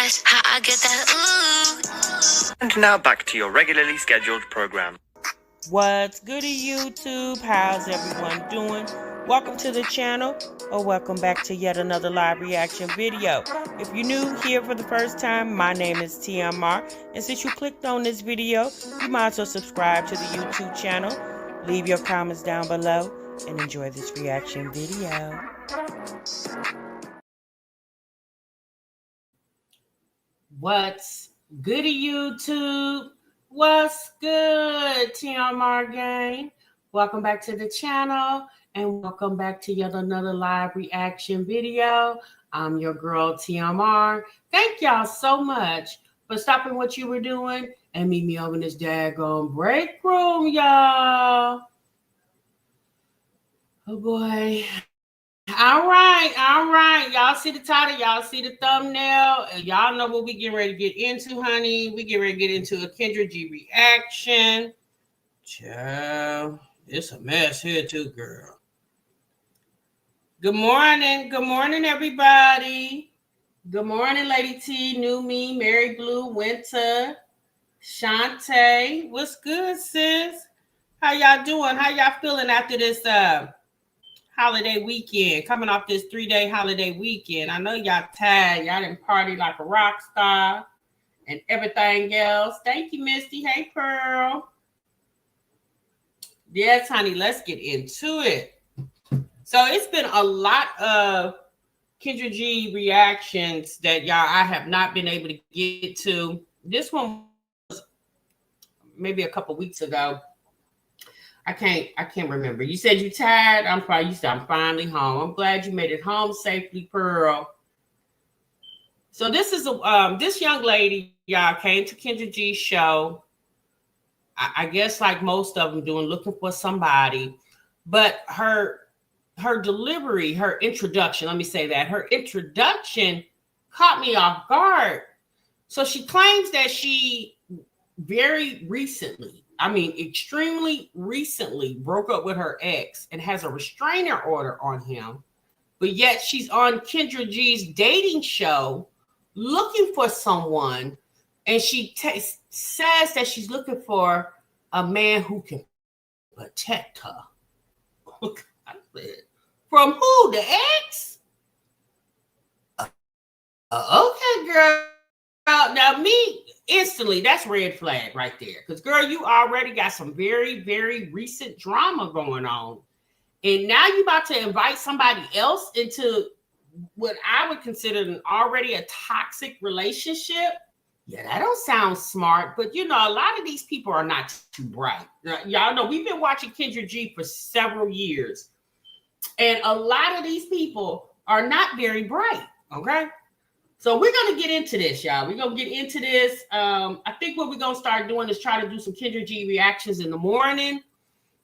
That's how I get that ooh. And now back to your regularly scheduled program. What's goody, YouTube? How's everyone doing? Welcome to the channel, or welcome back to yet another live reaction video. If you're new here for the first time, my name is TMR, and since you clicked on this video, you might as well subscribe to the YouTube channel, leave your comments down below, and enjoy this reaction video. What's goody, YouTube? What's good, TMR gang? Welcome back to the channel, and welcome back to yet another live reaction video. I'm your girl, TMR. Thank y'all so much for stopping what you were doing and meet me over in this daggone break room, y'all. Oh, boy. All right. Y'all see the title, y'all see the thumbnail, and y'all know what we getting ready to get into, honey. We get ready to get into a Kendra G reaction. Child, it's a mess here too, girl. Good morning, everybody. Good morning, Lady T, New Me, Mary Blue, Winter, Shantae. What's good, sis? How y'all doing? How y'all feeling after this holiday weekend, coming off this 3-day holiday weekend? I know y'all tired. Y'all didn't party like a rock star and everything else. Thank you, Misty. Hey, Pearl. Yes, honey, let's get into it. So it's been a lot of Kendra G reactions that I have not been able to get to. This one was maybe a couple weeks ago. I can't remember. You said you tired. You said I'm finally home. I'm glad you made it home safely, Pearl. So this is this young lady, y'all, came to Kendra G's show. I guess like most of them doing, looking for somebody, but her delivery, her introduction, let me say that, her introduction caught me off guard. So she claims that she very recently, extremely recently, broke up with her ex and has a restraining order on him. But yet she's on Kendra G's dating show looking for someone. And she says that she's looking for a man who can protect her. From who? The ex? Okay, girl. Now, me, instantly, that's red flag right there. Because, girl, you already got some very, very recent drama going on. And now you're about to invite somebody else into what I would consider already a toxic relationship. Yeah, that don't sound smart. But, you know, a lot of these people are not too bright. Y'all know we've been watching Kendra G for several years. And a lot of these people are not very bright, okay? So we're going to get into this, y'all. We're going to get into this. I think what we're going to start doing is try to do some Kendra G reactions in the morning.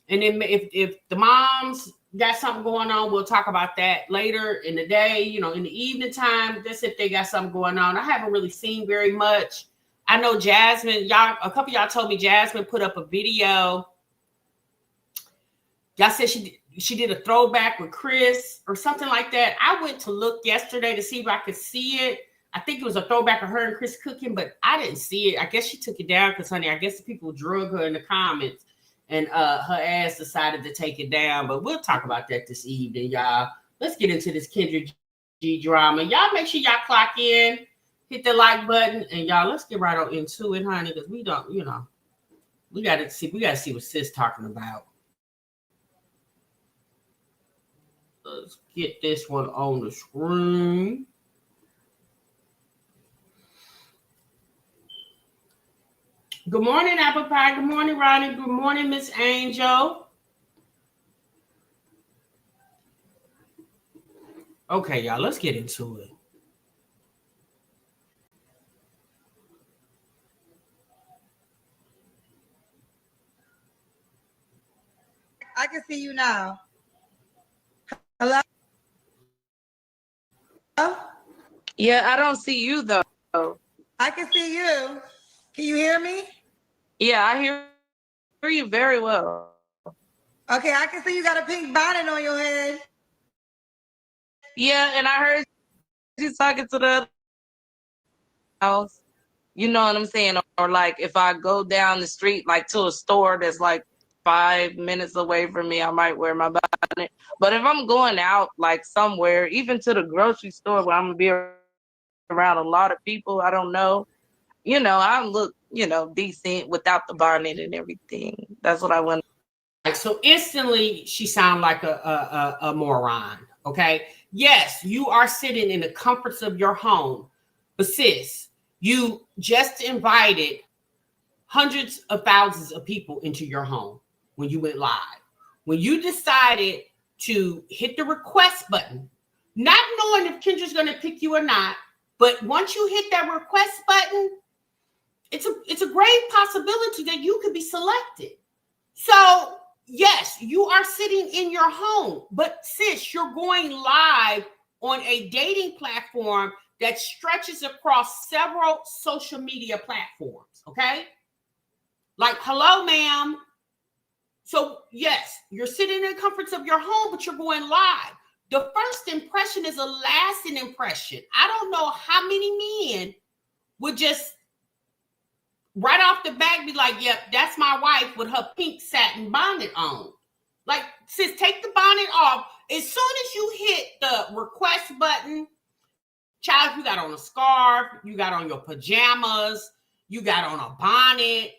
And then if the moms got something going on, we'll talk about that later in the day, you know, in the evening time. Just if they got something going on. I haven't really seen very much. I know Jasmine, a couple of y'all told me Jasmine put up a video. Y'all said she did a throwback with Chris or something like that. I went to look yesterday to see if I could see it. I think it was a throwback of her and Chris cooking, but I didn't see it. I guess she took it down because, honey, I guess the people drug her in the comments. And her ass decided to take it down. But we'll talk about that this evening, y'all. Let's get into this Kendra G drama. Y'all make sure y'all clock in, hit the like button, and y'all, let's get right on into it, honey, because we don't, you know, we gotta see what sis talking about. Let's get this one on the screen. Good morning, Apple Pie. Good morning, Ronnie. Good morning, Miss Angel. Okay, y'all, let's get into it. I can see you now. Hello? Yeah, I don't see you though. I can see you. Can you hear me? Yeah, I hear you very well. Okay, I can see you got a pink bonnet on your head. Yeah, and I heard you talking to the house. You know what I'm saying? Or like if I go down the street like to a store that's like 5 minutes away from me, I might wear my bonnet. But if I'm going out like somewhere, even to the grocery store where I'm gonna be around a lot of people I don't know, I look, decent without the bonnet and everything. That's what I want. So instantly she sounded like a moron. Okay. Yes, you are sitting in the comforts of your home, but sis, you just invited hundreds of thousands of people into your home when you went live. When you decided to hit the request button, not knowing if Kendra's going to pick you or not, but once you hit that request button, it's a great possibility that you could be selected. So yes, you are sitting in your home, but sis, you're going live on a dating platform that stretches across several social media platforms. Okay. Like, hello, ma'am. So yes, you're sitting in the comforts of your home, but you're going live. The first impression is a lasting impression. I don't know how many men would just right off the bat be like, yep, that's my wife with her pink satin bonnet on. Like, sis, take the bonnet off. As soon as you hit the request button, child, you got on a scarf, you got on your pajamas, you got on a bonnet,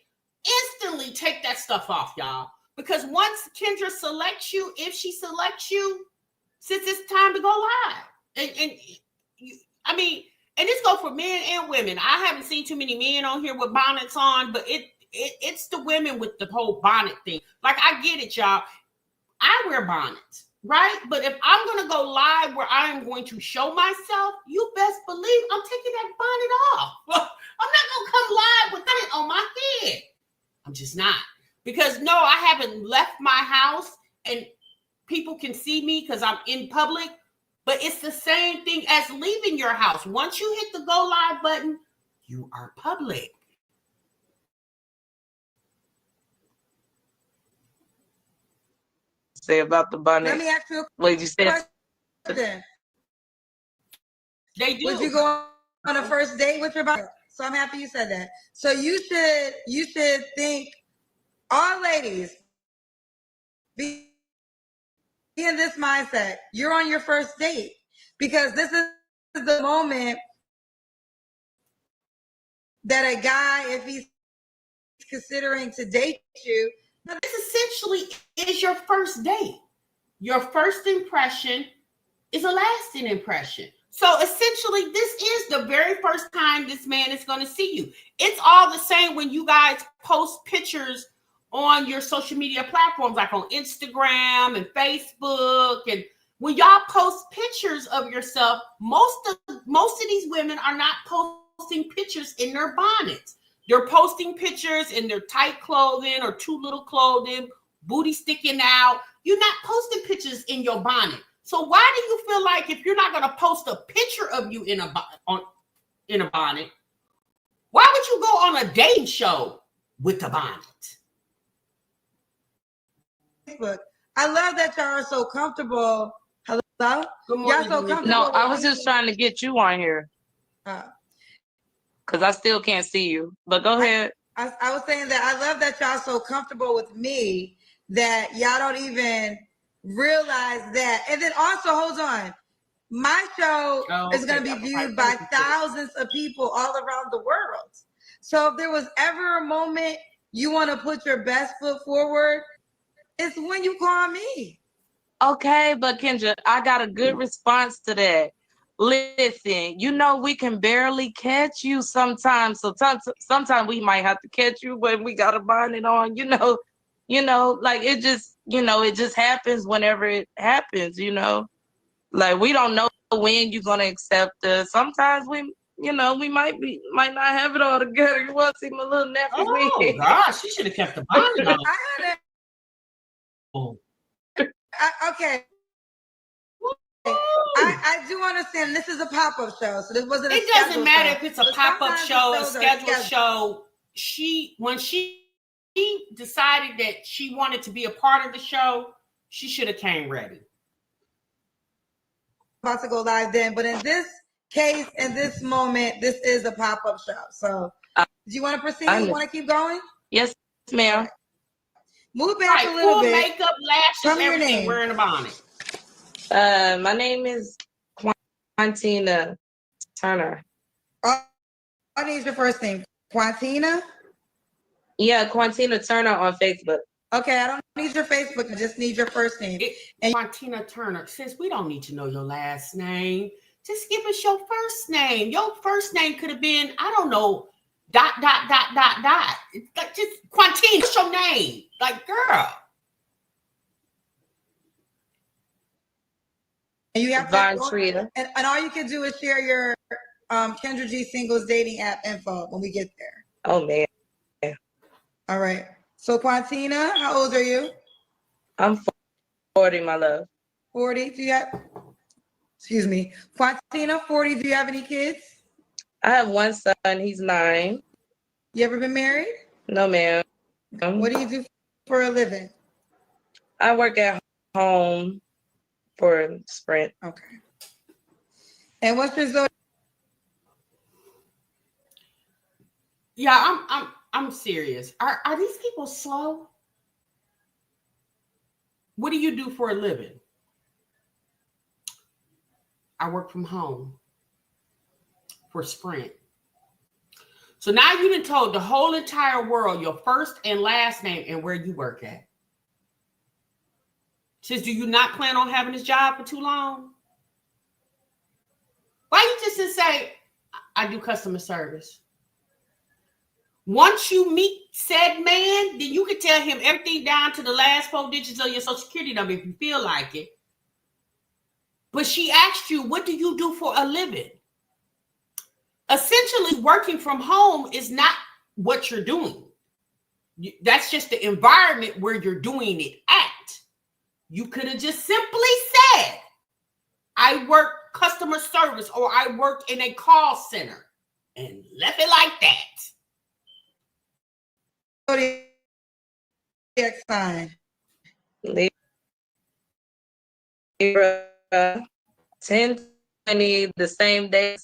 instantly take that stuff off, y'all. Because once Kendra selects you, if she selects you, since it's time to go live. And this go for men and women. I haven't seen too many men on here with bonnets on, but it's the women with the whole bonnet thing. Like, I get it, y'all. I wear bonnets, right? But if I'm going to go live where I am going to show myself, you best believe I'm taking that bonnet off. I'm not going to come live with it on my head. I'm just not. Because no, I haven't left my house and people can see me because I'm in public. But it's the same thing as leaving your house. Once you hit the go live button, you are public. Say about the bonnet. Let me ask you What you said. question. They do. Would you go on a first date with your bonnet? So I'm happy you said that. So you should think, all ladies, be in this mindset. You're on your first date because this is the moment that a guy, if he's considering to date you, this essentially is your first date. Your first impression is a lasting impression. So essentially, this is the very first time this man is going to see you. It's all the same when you guys post pictures on your social media platforms, like on Instagram and Facebook. And when y'all post pictures of yourself, most of these women are not posting pictures in their bonnets. They're posting pictures in their tight clothing or too little clothing, booty sticking out. You're not posting pictures in your bonnet. So why do you feel like if you're not going to post a picture of you in a bonnet, why would you go on a dating show with the bonnet? Facebook. I love that y'all are so comfortable. Hello? Y'all so comfortable. No, I was just trying to get you on here. Because I still can't see you. But go ahead. I was saying that I love that y'all so comfortable with me that y'all don't even realize that. And then also, hold on. My show is going to be viewed by thousands of people all around the world. So if there was ever a moment you want to put your best foot forward, it's when you call me. Okay, but Kendra, I got a good response to that. Listen, we can barely catch you sometimes. So sometimes we might have to catch you when we got a bonnet on, like it just happens whenever it happens, like we don't know when you're going to accept us. Sometimes we might not have it all together. You want to see my little nephew? Oh gosh, she should have kept the bonnet on. Okay. I do understand this is a pop-up show, so this wasn't. It doesn't matter if it's a pop-up show, a scheduled show. When she decided that she wanted to be a part of the show, she should have came ready. About to go live then, but in this case in this moment, this is a pop-up shop. So do you want to proceed? You want to keep going? Yes, ma'am. Move back a little full bit. makeup, lashes, everything, wearing a bonnet. My name is Quantina Turner. I need your first name. Quantina? Yeah, Quantina Turner on Facebook. Okay, I don't need your Facebook. I just need your first name. Quantina Turner. Sis, we don't need to know your last name. Just give us your first name. Your first name could have been, I don't know, ... Like just Quantina, what's your name? Like, girl. And you have Von Trita. And all you can do is share your Kendra G singles dating app info when we get there. Oh man. All right. So Quantina, how old are you? I'm 40, my love. 40. Do you have, excuse me, Quantina, 40. Do you have any kids? I have one son. He's 9. You ever been married? No, ma'am. What do you do for a living? I work at home for Sprint. Okay. And what's your zodiac? Yeah, I'm serious. Are these people slow? What do you do for a living? I work from home for Sprint. So now you've been told the whole entire world your first and last name and where you work at. Says, do you not plan on having this job for too long? Why you just didn't say, I do customer service? Once you meet said man, then you can tell him everything down to the last 4 digits of your social security number if you feel like it. But she asked you, what do you do for a living? Essentially, working from home is not what you're doing. That's just the environment where you're doing it at. You could have just simply said, I work customer service or I work in a call center and left it like that. Zodiac sign. Libra, 10/20, the same day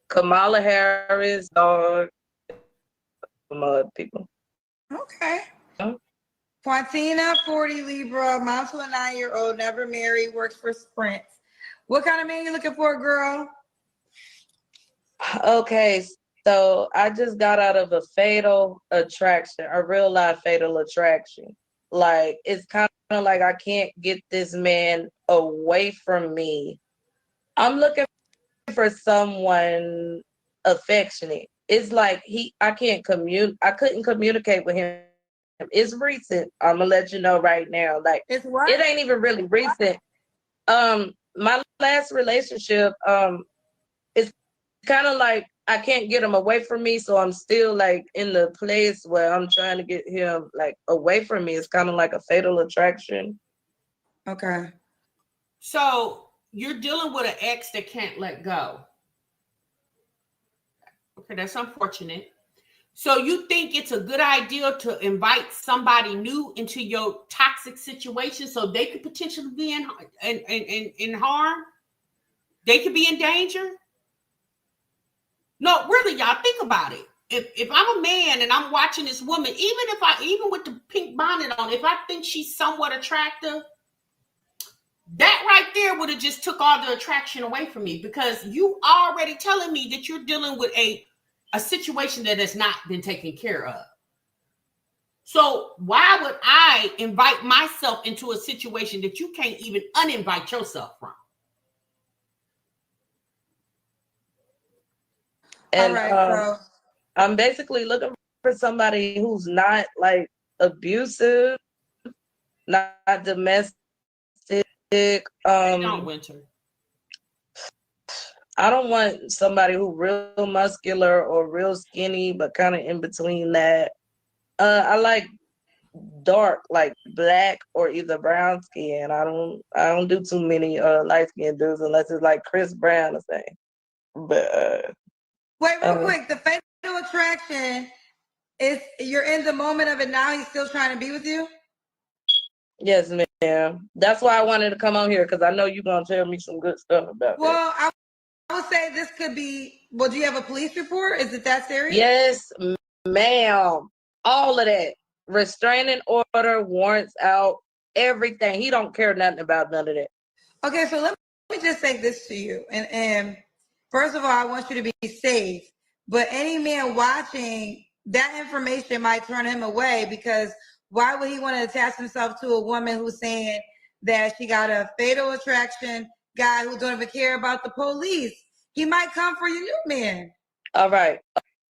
Kamala Harris, dog, some other people. Okay. Quantina, 40, Libra, mom to a 9-year-old, never married, works for Sprint. What kind of man you looking for, girl? Okay, so I just got out of a fatal attraction, a real life fatal attraction. Like, it's kind of like I can't get this man away from me. I'm looking for someone affectionate. It's like I couldn't communicate with him. It's recent. I'm gonna let you know right now. Like, it's what? It ain't even really recent. My last relationship, it's kind of like I can't get him away from me, so I'm still like in the place where I'm trying to get him like away from me. It's kind of like a fatal attraction. Okay. So you're dealing with an ex that can't let go. Okay, that's unfortunate. So you think it's a good idea to invite somebody new into your toxic situation so they could potentially be in harm? They could be in danger? No, really, y'all, think about it. If I'm a man and I'm watching this woman, even with the pink bonnet on, if I think she's somewhat attractive, that right there would have just took all the attraction away from me, because you already telling me that you're dealing with a situation that has not been taken care of. So why would I invite myself into a situation that you can't even uninvite yourself from? And all right, I'm basically looking for somebody who's not like abusive, not domestic. Don't Winter. I don't want somebody who real muscular or real skinny, but kind of in between that. I like dark, like black or either brown skin. I don't do too many light skinned dudes unless it's like Chris Brown or something. But wait, real quick. The fatal attraction is you're in the moment of it now. He's still trying to be with you. Yes, ma'am. That's why I wanted to come on here, because I know you're gonna tell me some good stuff about that. Well, I would say this could be, well, do you have a police report? Is it that serious? Yes, ma'am. All of that. Restraining order, warrants out, everything. He don't care nothing about none of that. Okay, so let me just say this to you. And first of all, I want you to be safe. But any man watching, that information might turn him away, because why would he want to attach himself to a woman who's saying that she got a fatal attraction guy who don't even care about the police? He might come for you, man. All right.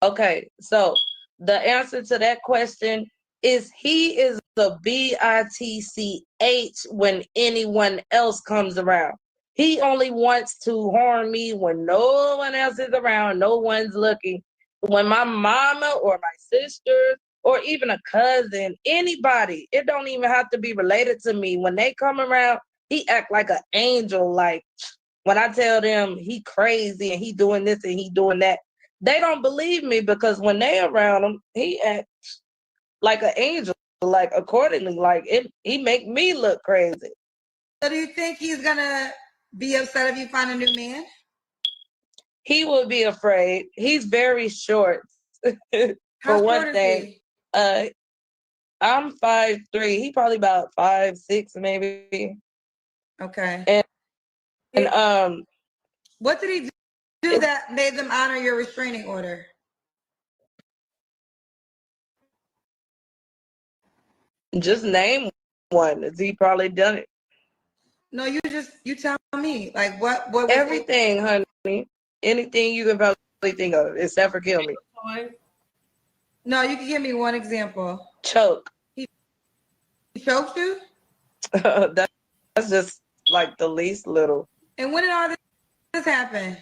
Okay. So the answer to that question is he is the bitch when anyone else comes around. He only wants to harm me when no one else is around, no one's looking. When my mama or my sister or even a cousin, anybody, it don't even have to be related to me. When they come around, he act like an angel. Like when I tell them he crazy and he doing this and he doing that, they don't believe me, because when they around him, he acts like an angel, like accordingly, like he make me look crazy. So do you think he's gonna be upset if you find a new man? He will be afraid. He's very short. How For one short is thing, he? I'm 5'3". He probably about 5'6", maybe. Okay. And what did he do that made them honor your restraining order? just name one. Has he probably done it? No, you tell me. Like what was Everything, honey. Anything you can probably think of, except for kill me. No, you can give me one example. Choke. He choked you? That's just like the least little. And when did all this happen?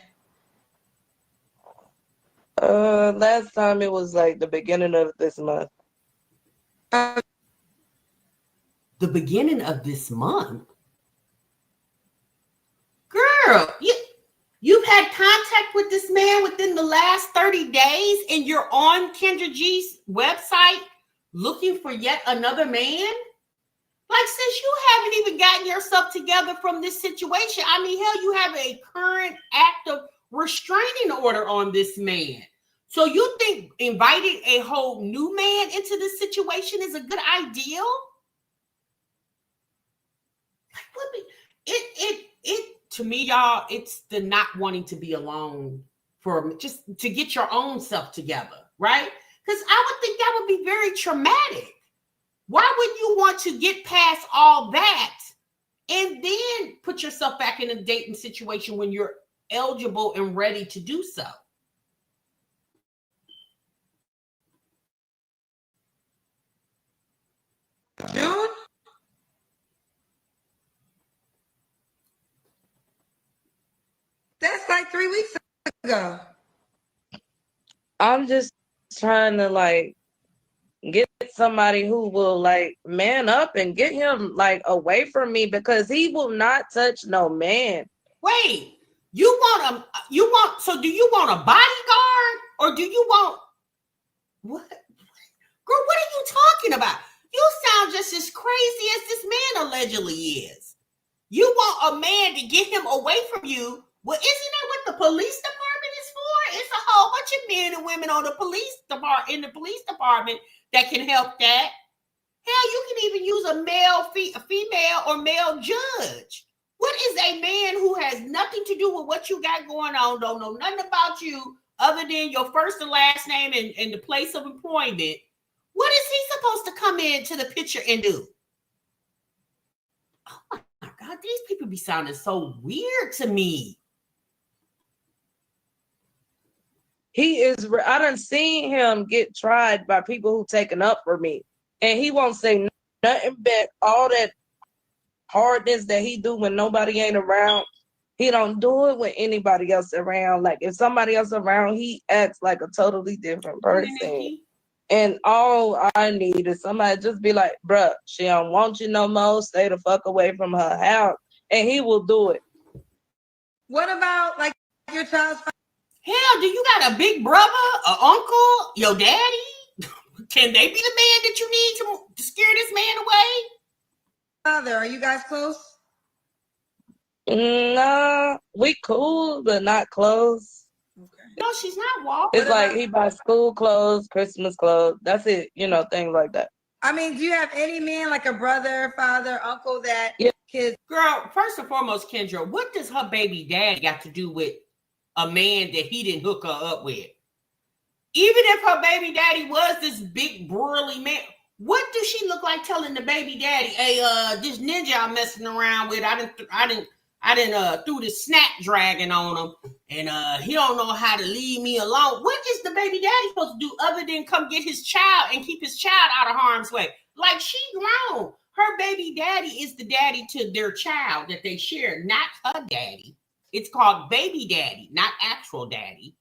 Last time it was like the beginning of this month. The beginning of this month? Girl, you've had contact with this man within the last 30 days and you're on Kendra G's website looking for yet another man? Like, since you haven't even gotten yourself together from this situation, I mean, hell, you have a current active restraining order on this man. So you think inviting a whole new man into this situation is a good idea? It to me, y'all, it's the not wanting to be alone for just to get your own self together, right? Because I would think that would be very traumatic. Why would you want to get past all that and then put yourself back in a dating situation when you're eligible and ready to do so? June? That's like 3 weeks ago. I'm just trying to like get somebody who will like man up and get him like away from me, because he will not touch no man. Wait, so do you want a bodyguard or do you want what? Girl, what are you talking about? You sound just as crazy as this man allegedly is. You want a man to get him away from you. Well, isn't that what the police department is for? It's a whole bunch of men and women on the police department that can help that. Hell, you can even use a female or male judge. What is a man who has nothing to do with what you got going on, don't know nothing about you other than your first and last name and the place of employment? What is he supposed to come into the picture and do? Oh my God, these people be sounding so weird to me. He is, I done seen him get tried by people who taken up for me, and he won't say nothing back. All that hardness that he do when nobody ain't around, he don't do it when anybody else around. Like if somebody else around, he acts like a totally different person. And all I need is somebody just be like, bruh, she don't want you no more. Stay the fuck away from her house. And he will do it. What about like your child's father? Hell, do you got a big brother, an uncle, your daddy? Can they be the man that you need to scare this man away? Father, are you guys close? Nah, we cool, but not close. Okay. No, she's not Walt. It's like he buys school clothes, Christmas clothes. That's it. Things like that. I mean, do you have any man, like a brother, father, uncle, that kids? Girl, first and foremost, Kendra, what does her baby daddy got to do with a man that he didn't hook her up with? Even if her baby daddy was this big burly man, what does she look like telling the baby daddy, "Hey, this ninja I'm messing around with, I didn't threw this snapdragon on him, and he don't know how to leave me alone." What is the baby daddy supposed to do other than come get his child and keep his child out of harm's way? Like, she grown. Her baby daddy is the daddy to their child that they share, not her daddy. It's called baby daddy, not actual daddy.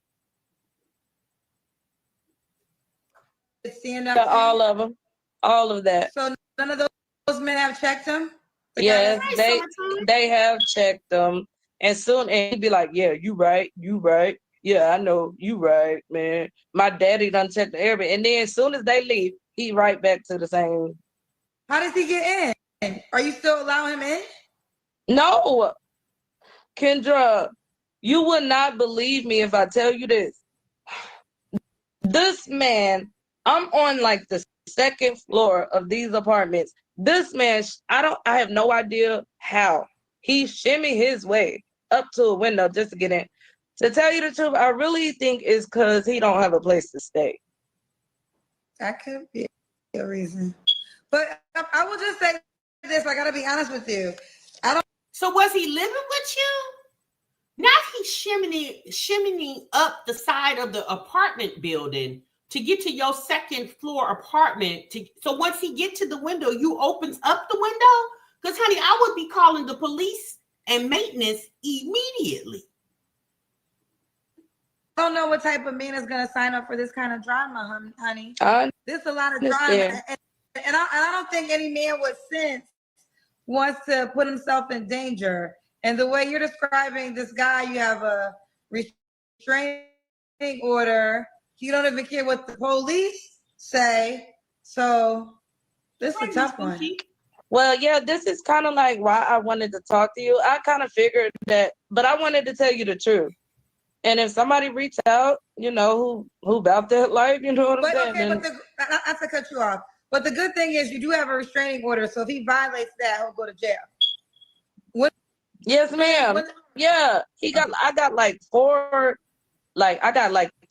Stand up. Yeah, all of them, all of that. So none of those men have checked him. Yes, they have checked them, and he'd be like, "Yeah, you right. Yeah, I know you right, man. My daddy done checked everybody." And then as soon as they leave, he right back to the same. How does he get in? Are you still allowing him in? No, Kendra, you would not believe me if I tell you this. This man, I'm on like the second floor of these apartments. This man, I have no idea how he shimmy his way up to a window just to get in. To tell you the truth, I really think it's because he don't have a place to stay. That could be a reason. But I will just say this, I gotta be honest with you. So was he living with you? Now he's shimmying up the side of the apartment building to get to your second floor apartment. So once he get to the window, you opens up the window? Because, honey, I would be calling the police and maintenance immediately. I don't know what type of man is going to sign up for this kind of drama, honey. There's a lot of drama. And I don't think any man with sense wants to put himself in danger. And the way you're describing this guy, you have a restraining order. You don't even care what the police say. So this is a tough one. Well, yeah, this is kind of like why I wanted to talk to you. I kind of figured that, but I wanted to tell you the truth. And if somebody reached out, who about that life, you know what I'm saying? Okay, but not to cut you off. But the good thing is you do have a restraining order. So if he violates that, he'll go to jail. Yes, ma'am. Yeah, I got like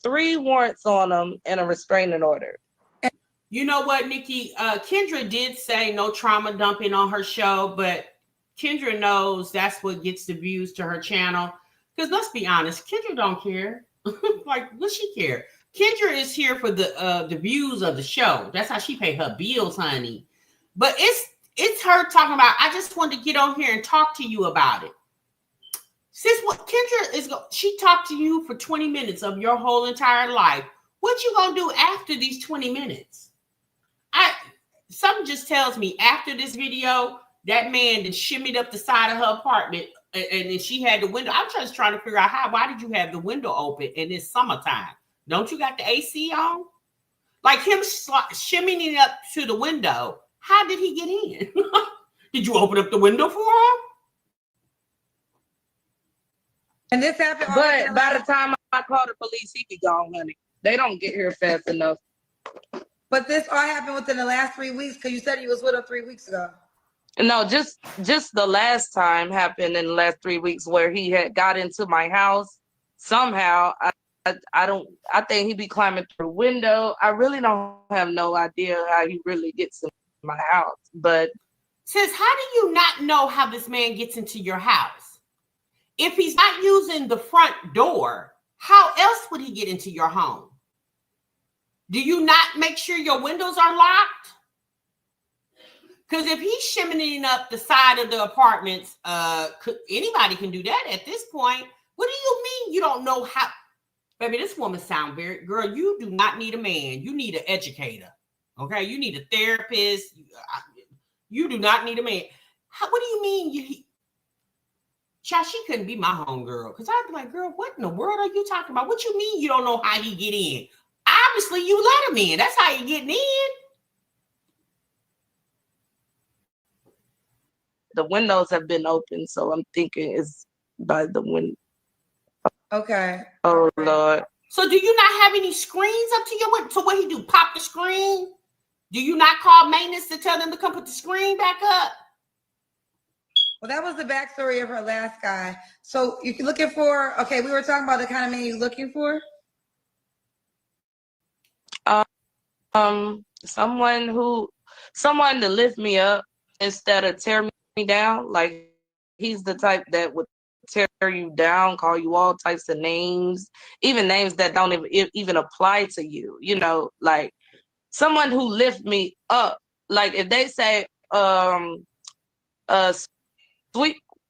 3 warrants on him and a restraining order. You know what, Nikki? Kendra did say no trauma dumping on her show, but Kendra knows that's what gets the views to her channel. Because let's be honest, Kendra don't care. Like, what she care? Kendra is here for the views of the show. That's how she pay her bills, honey. But it's her talking about, I just wanted to get on here and talk to you about it. Since what Kendra she talked to you for 20 minutes of your whole entire life. What you gonna do after these 20 minutes? Something just tells me after this video, that man that shimmied up the side of her apartment and then she had the window. I'm just trying to figure out why did you have the window open and it's summertime? Don't you got the AC on? Like him shimmying up to the window. How did he get in? Did you open up the window for him? And this happened. But by the time I call the police, he be gone, honey. They don't get here fast enough. But this all happened within the last 3 weeks because you said he was with her 3 weeks ago. No, just the last time happened in the last 3 weeks where he had got into my house somehow. I think he be climbing through the window. I really don't have no idea how he really gets in my house. But sis, how do you not know how this man gets into your house? If he's not using the front door, how else would he get into your home? Do you not make sure your windows are locked? Because if he's shimmying up the side of the apartments, anybody can do that at this point. What do you mean you don't know how? Baby, this woman sound very, girl, you do not need a man. You need an educator. Okay? You need a therapist. You do not need a man. What do you mean? Child, she couldn't be my homegirl. Because I'd be like, girl, what in the world are you talking about? What you mean you don't know how he get in? Obviously, you let him in. That's how you getting in. the windows have been open, so I'm thinking it's by the window. Okay. Oh Lord. So do you not have any screens up to your window? So what he do? Pop the screen? Do you not call maintenance to tell them to come put the screen back up? Well, that was the backstory of her last guy. So you're looking for, okay, we were talking about the kind of man you're looking for. Someone to lift me up instead of tear me down. Like he's the type that would tear you down, call you all types of names, even names that don't even apply to you. You know, like someone who lift me up. Like if they say,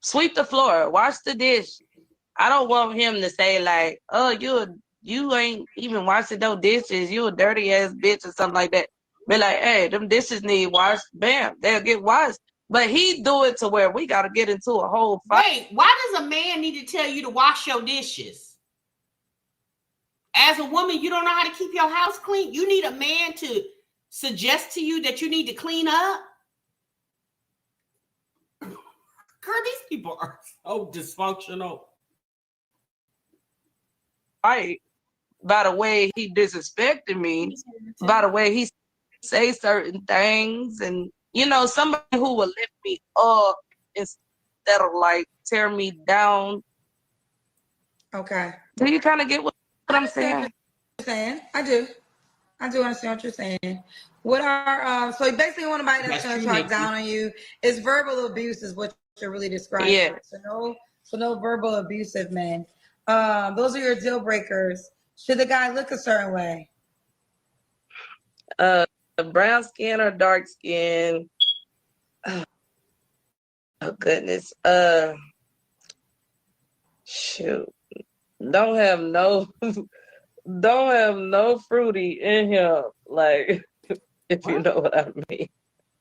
sweep the floor, wash the dish. I don't want him to say like, oh, you ain't even washing no dishes. You a dirty ass bitch or something like that. Be like, hey, them dishes need washed. Bam, they'll get washed. But he do it to where we got to get into a whole fight. Wait, why does a man need to tell you to wash your dishes? As a woman, you don't know how to keep your house clean. You need a man to suggest to you that you need to clean up. Girl, these people are so dysfunctional. Right. By the way he disrespected me, by the way he say certain things, and you know, somebody who will lift me up instead of like tear me down. Okay. Do you kind of get what I'm saying? I do understand what you're saying. What are so basically somebody that's going to talk down on you is verbal abuse is what you're really describing. Yeah. So no verbal abusive men. Those are your deal breakers. Should the guy look a certain way? Brown skin or dark skin? Oh goodness. Shoot. Don't have no fruity in him. Like, if you know what I mean.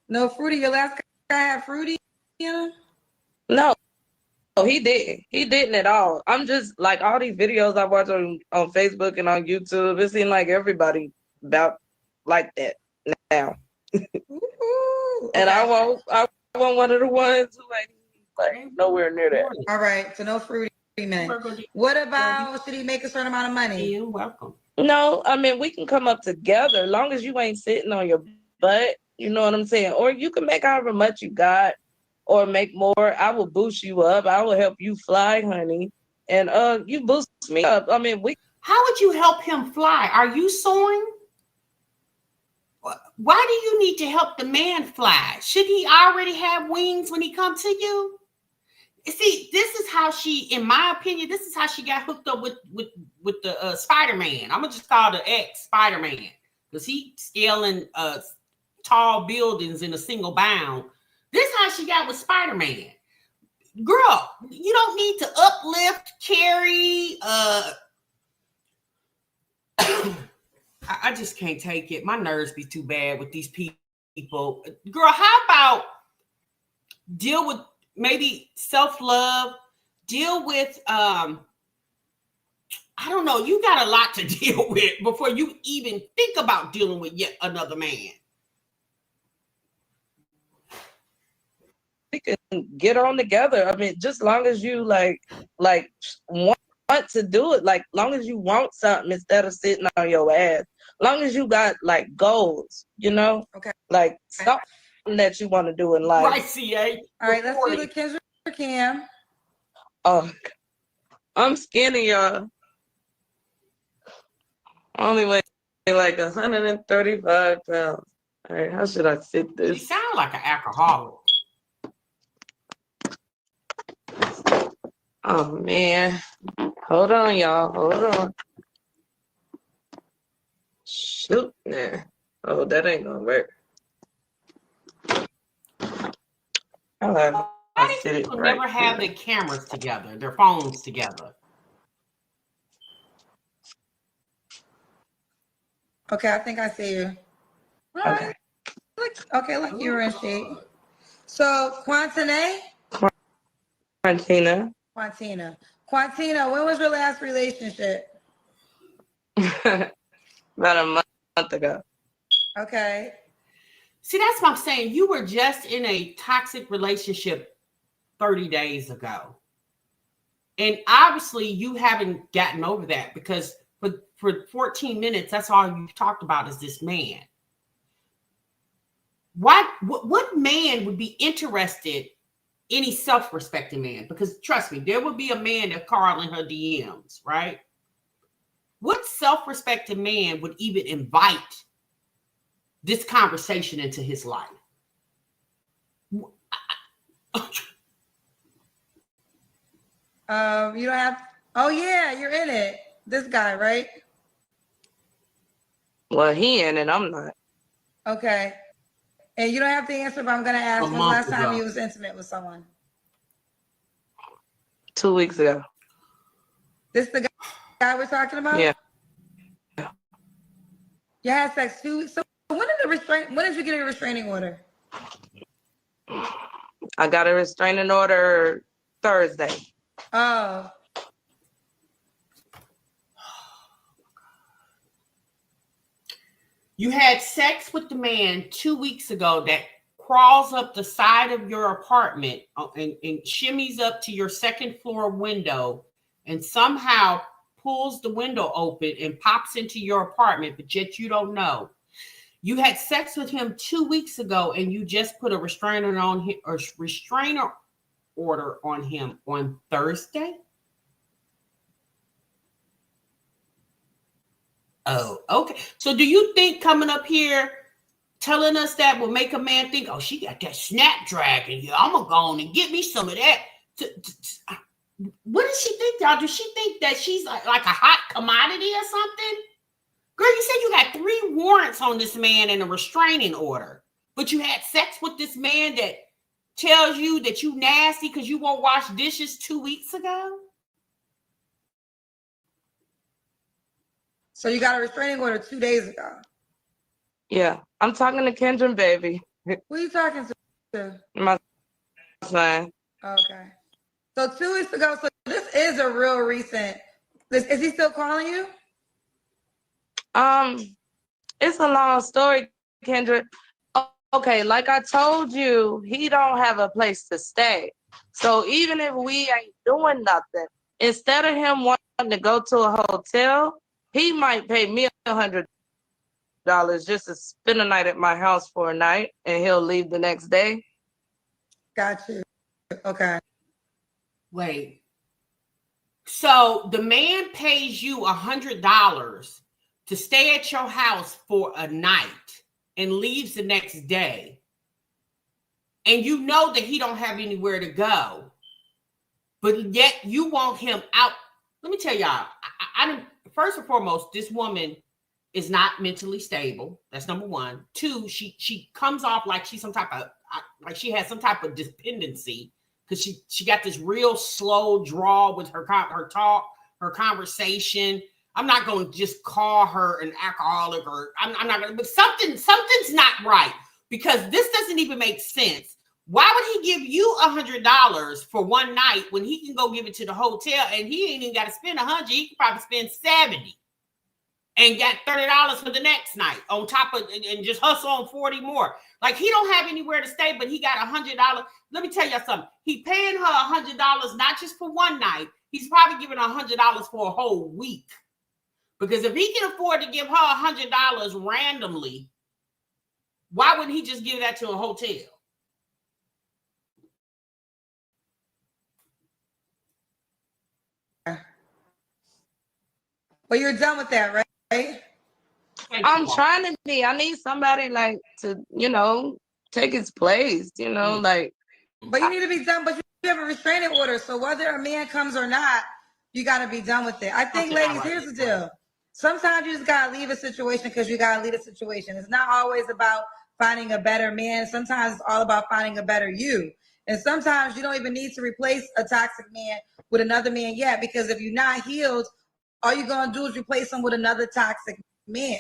No fruity. Your last guy had fruity in him? No, he didn't. He didn't at all. I'm just like all these videos I watch on Facebook and on YouTube. It seems like everybody about like that now. Ooh, okay. And I want one of the ones who ain't like nowhere near that. All right, so no fruity men. What about should he make a certain amount of money? You're welcome. No, I mean we can come up together as long as you ain't sitting on your butt. You know what I'm saying? Or you can make however much you got, or make more. I will boost you up. I will help you fly, honey, and you boost me up. I mean How would you help him fly? Are you soaring? Why do you need to help the man fly? Should he already have wings when he comes to you? See, this is how she, in my opinion, this is how she got hooked up with the Spider-Man. I'm gonna just call the ex Spider-Man because he scaling tall buildings in a single bound. This is how she got with Spider-Man. Girl, you don't need to uplift, carry. I just can't take it. My nerves be too bad with these people. Girl, how about deal with maybe self-love, deal with I don't know, you got a lot to deal with before you even think about dealing with yet another man. we can get on together. I mean, just long as you like want to do it, like long as you want something instead of sitting on your ass. Long as you got like goals, you know, okay, like something that you want to do in life. Right, CA. All right, let's do the Kendra Cam. Oh, I'm skinny, y'all. I only weigh like 135 pounds. All right, how should I sit this? You sound like an alcoholic. Oh man, hold on, y'all. Hold on. Shoot, man. Oh, that ain't gonna work. Why do people never have their cameras together, their phones together? Okay, I think I see you. Okay. Okay, look, you're in shape. So, Quantina, when was your last relationship? About a month ago. Okay. See, that's what I'm saying. You were just in a toxic relationship 30 days ago. And obviously you haven't gotten over that, because for 14 minutes, that's all you've talked about is this man. What man would be interested, any self-respecting man? Because trust me, there would be a man that Carl in her DMs, right? What self-respecting man would even invite this conversation into his life? You don't have. Oh yeah, you're in it. This guy, right? Well, he in and I'm not. Okay. And you don't have to answer, but I'm gonna ask. When's the last time you was intimate with someone? 2 weeks ago. This the guy we're talking about? Yeah. You had sex 2 weeks. So when did you get a restraining order? I got a restraining order Thursday. Oh. You had sex with the man 2 weeks ago that crawls up the side of your apartment and shimmies up to your second floor window and somehow pulls the window open and pops into your apartment, but yet you don't know. You had sex with him 2 weeks ago and you just put a restrainer on him, or restrainer order on him on Thursday? Oh, okay. So do you think coming up here telling us that will make a man think, oh, she got that snapdragon? Yeah, I'm gonna go on and get me some of that. What does she think, y'all? Does she think that she's like a hot commodity or something? Girl, you said you got 3 warrants on this man and a restraining order, but you had sex with this man that tells you that you nasty because you won't wash dishes 2 weeks ago? So you got a restraining order 2 days ago? Yeah. I'm talking to Kendra, baby. Who are you talking to? My son. Okay. So 2 weeks ago, so this is a real recent. Is he still calling you? It's a long story, Kendra. Okay, like I told you, he don't have a place to stay. So even if we ain't doing nothing, instead of him wanting to go to a hotel, he might pay me $100 just to spend a night at my house for a night, and he'll leave the next day. Got you. Okay. Wait. So the man pays you $100 to stay at your house for a night and leaves the next day, and you know that he don't have anywhere to go, but yet you want him out. Let me tell y'all, I don't. First and foremost, this woman is not mentally stable. That's number one. 2, she comes off like she's some type of, like she has some type of dependency, because she got this real slow draw with her talk, her conversation. I'm not going to just call her an alcoholic, or I'm not going to, but something's not right, because this doesn't even make sense. Why would he give you $100 for one night when he can go give it to the hotel and he ain't even got to spend $100? He could probably spend $70 and got $30 for the next night on top of, and just hustle on 40 more. Like, he don't have anywhere to stay, but he got $100. Let me tell you something. He paying her $100 not just for one night. He's probably giving her $100 for a whole week. Because if he can afford to give her $100 randomly, why wouldn't he just give that to a hotel? Well, you're done with that, right? I'm trying to be. I need somebody like to, take his place, like. But you need to be done, but you have a restraining order. So whether a man comes or not, you got to be done with it. I think, ladies, here's the deal. Sometimes you just got to leave a situation because you got to leave a situation. It's not always about finding a better man. Sometimes it's all about finding a better you. And sometimes you don't even need to replace a toxic man with another man yet, because if you're not healed, all you're going to do is replace him with another toxic man.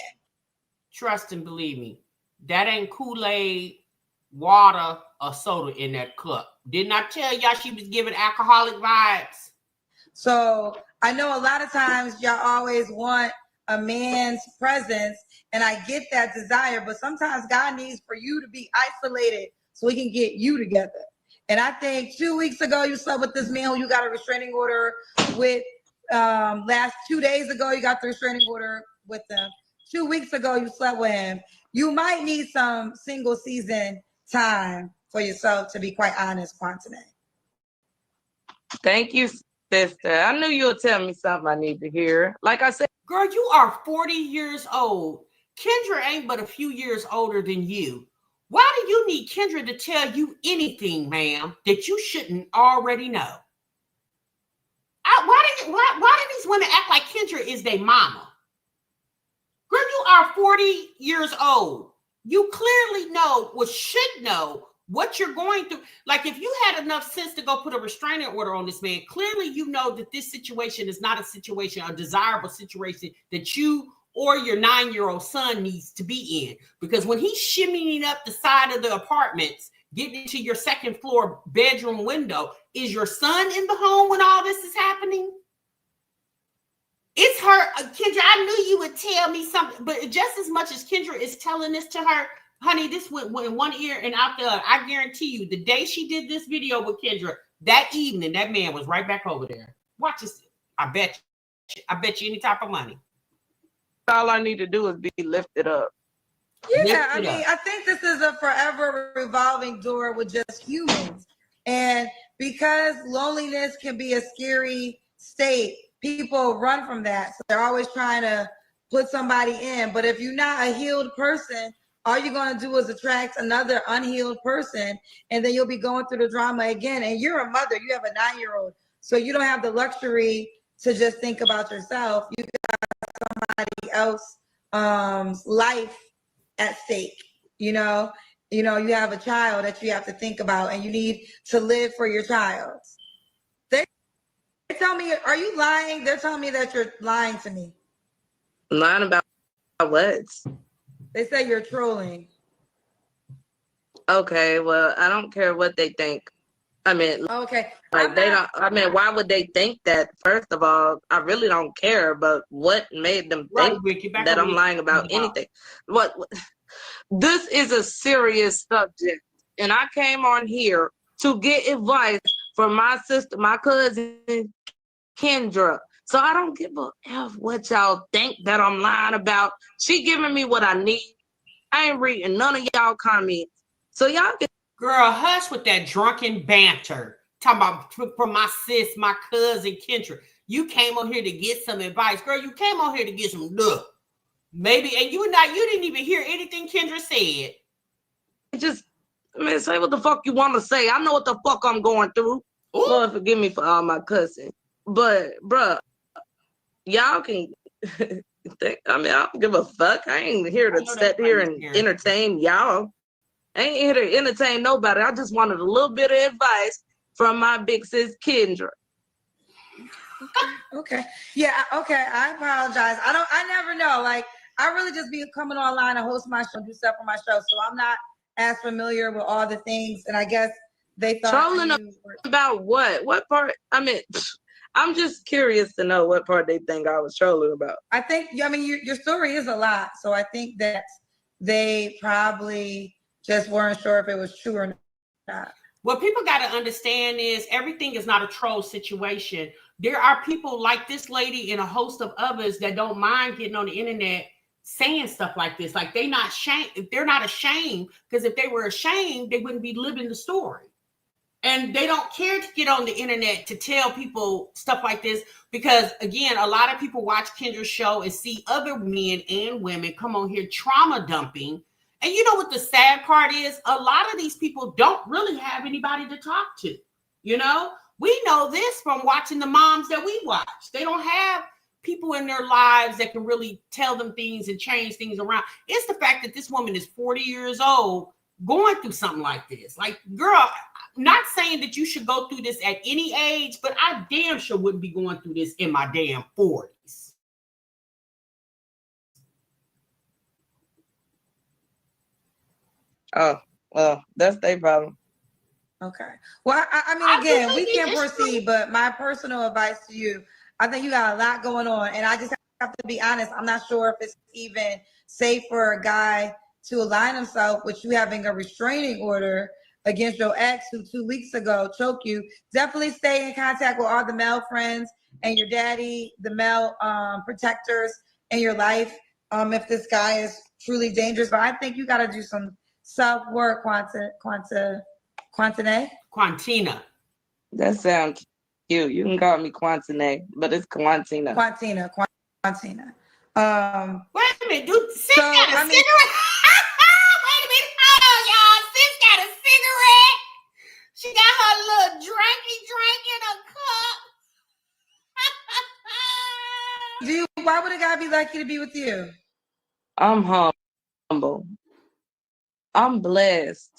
Trust and believe me, that ain't Kool-Aid, water, or soda in that cup. Didn't I tell y'all she was giving alcoholic vibes? So I know a lot of times y'all always want a man's presence, and I get that desire, but sometimes God needs for you to be isolated so he can get you together. And I think 2 weeks ago you slept with this man who you got a restraining order with. Last 2 days ago you got the restraining order with them. 2 weeks ago you slept with him. You might need some single season time for yourself, to be quite honest, Quantine. Thank you, sister. I knew you would tell me something I need to hear. Like I said, girl, you are 40 years old. Kendra ain't but a few years older than you. Why do you need Kendra to tell you anything, ma'am, that you shouldn't already know? Why do these women act like Kendra is their mama? Girl, you are 40 years old. You clearly know, or should know, what you're going through. Like, if you had enough sense to go put a restraining order on this man, clearly you know that this situation is not a situation, a desirable situation that you or your 9-year-old son needs to be in. Because when he's shimmying up the side of the apartments, getting into your second floor bedroom window, is your son in the home when all this is happening? It's her, Kendra, I knew you would tell me something, but just as much as Kendra is telling this to her, honey, this went in one ear and out the other. I guarantee you, the day she did this video with Kendra, that evening, that man was right back over there. Watch this. I bet you any type of money. all I need to do is be lifted up. Yeah, I mean, I think this is a forever revolving door with just humans. And because loneliness can be a scary state, people run from that. So they're always trying to put somebody in. But if you're not a healed person, all you're going to do is attract another unhealed person. And then you'll be going through the drama again. And you're a mother. You have a 9-year-old. So you don't have the luxury to just think about yourself. You got somebody else's life at stake. You have a child that you have to think about, and you need to live for your child. They tell me, are you lying? They're telling me that you're lying to me. Lying about what? They say you're trolling. Okay, well, I don't care what they think. I mean, okay, like they don't. I mean, why would they think that? First of all, I really don't care. But what made them think that I'm lying about anything? What? This is a serious subject, and I came on here to get advice from my sister, my cousin Kendra. So I don't give a F what y'all think that I'm lying about. She giving me what I need. I ain't reading none of y'all comments. So y'all can. Girl, hush with that drunken banter. Talking about from my sis, my cousin Kendra. You came on here to get some advice. Girl, you came on here to get some look. Maybe, and you didn't even hear anything Kendra said. Just, say what the fuck you want to say. I know what the fuck I'm going through. Ooh. Lord forgive me for all my cussing. But, bruh, y'all can think, I don't give a fuck. I ain't here to sit here and entertain y'all. I ain't here to entertain nobody. I just wanted a little bit of advice from my big sis Kendra. Okay. Yeah, okay. I apologize. I never know. Like, I really just be coming online and host my show, do stuff for my show. So I'm not as familiar with all the things. And I guess they thought trolling about what? What part? I'm just curious to know what part they think I was trolling about. I think, your story is a lot. So I think that they probably just weren't sure if it was true or not. What people got to understand is everything is not a troll situation. There are people like this lady and a host of others that don't mind getting on the internet saying stuff like this. Like they're not ashamed, because if they were ashamed, they wouldn't be living the story. And they don't care to get on the internet to tell people stuff like this, because again, a lot of people watch Kendra's show and see other men and women come on here trauma dumping. And you know what the sad part is? A lot of these people don't really have anybody to talk to. We know this from watching the moms that we watch. They don't have people in their lives that can really tell them things and change things around. It's the fact that this woman is 40 years old going through something like this. Like, girl, not saying that you should go through this at any age, but I damn sure wouldn't be going through this in my damn 40s. Oh, well, that's their problem. Okay. Well, again, we can't proceed, but my personal advice to you, I think you got a lot going on, and I just have to be honest. I'm not sure if it's even safe for a guy to align himself with you having a restraining order. against your ex who 2 weeks ago choked you. Definitely stay in contact with all the male friends and your daddy, the male protectors in your life. If this guy is truly dangerous, but I think you got to do some self-work, Quantina. That sounds cute. You can call me Quantine, but it's Quantina. Quantina. Wait a minute, dude. Sis got a cigarette. Wait a minute, hold on, y'all. Sis got a cigarette. She got her little drinky drink in a cup. Why would a guy be lucky to be with you? I'm humble. I'm blessed.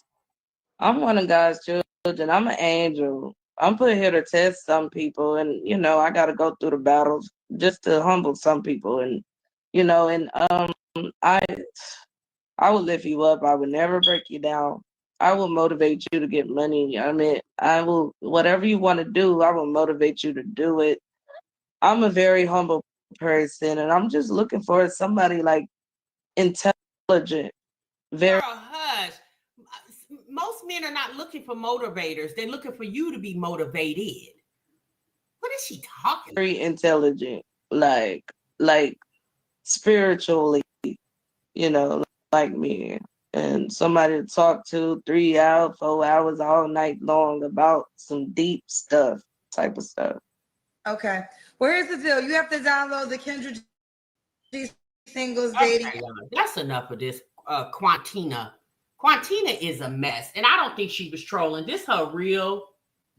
I'm one of God's children. I'm an angel. I'm put here to test some people, and I got to go through the battles just to humble some people, and I will lift you up. I will never break you down. I will motivate you to get money. I mean, I will, whatever you want to do, I will motivate you to do it. I'm a very humble person, and I'm just looking for somebody like intelligent. Very. Girl, hush. Most men are not looking for motivators. They're looking for you to be motivated. What is she talking about? Very intelligent, like spiritually, like me. And somebody to talk to 3 hours, 4 hours all night long about some deep stuff, type of stuff. Okay. Well, here's the deal. You have to download the Kendra G singles dating. Okay, that's enough of this. Quantina is a mess, and I don't think she was trolling. This her real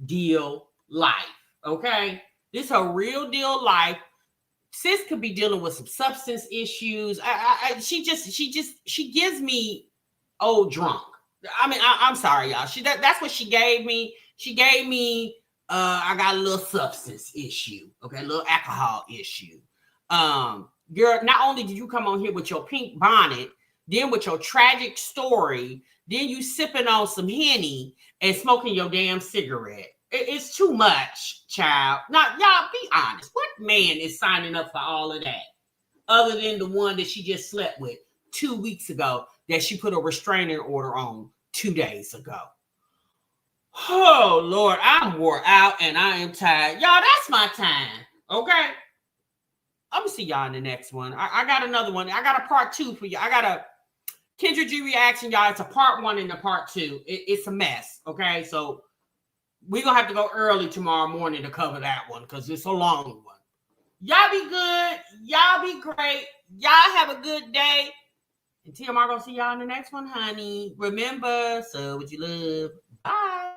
deal life. Okay, this her real deal life. Sis could be dealing with some substance issues. She gives me old drunk. I mean, I'm sorry, y'all. That's what she gave me. She gave me. I got a little substance issue. Okay, a little alcohol issue. Girl, not only did you come on here with your pink bonnet, then with your tragic story, then you sipping on some Henny and smoking your damn cigarette. It's too much, child. Now, y'all, be honest. What man is signing up for all of that? Other than the one that she just slept with 2 weeks ago that she put a restraining order on 2 days ago. Oh, Lord, I'm wore out and I am tired. Y'all, that's my time. Okay? I'm going to see y'all in the next one. I got another one. I got a part 2 for you. I got a Kendra G reaction, y'all. It's a part 1 and a part 2. It's a mess. Okay? So we're going to have to go early tomorrow morning to cover that one because it's a long one. Y'all be good. Y'all be great. Y'all have a good day. Until I'm going to see y'all in the next one, honey. Remember, so what you love. Bye.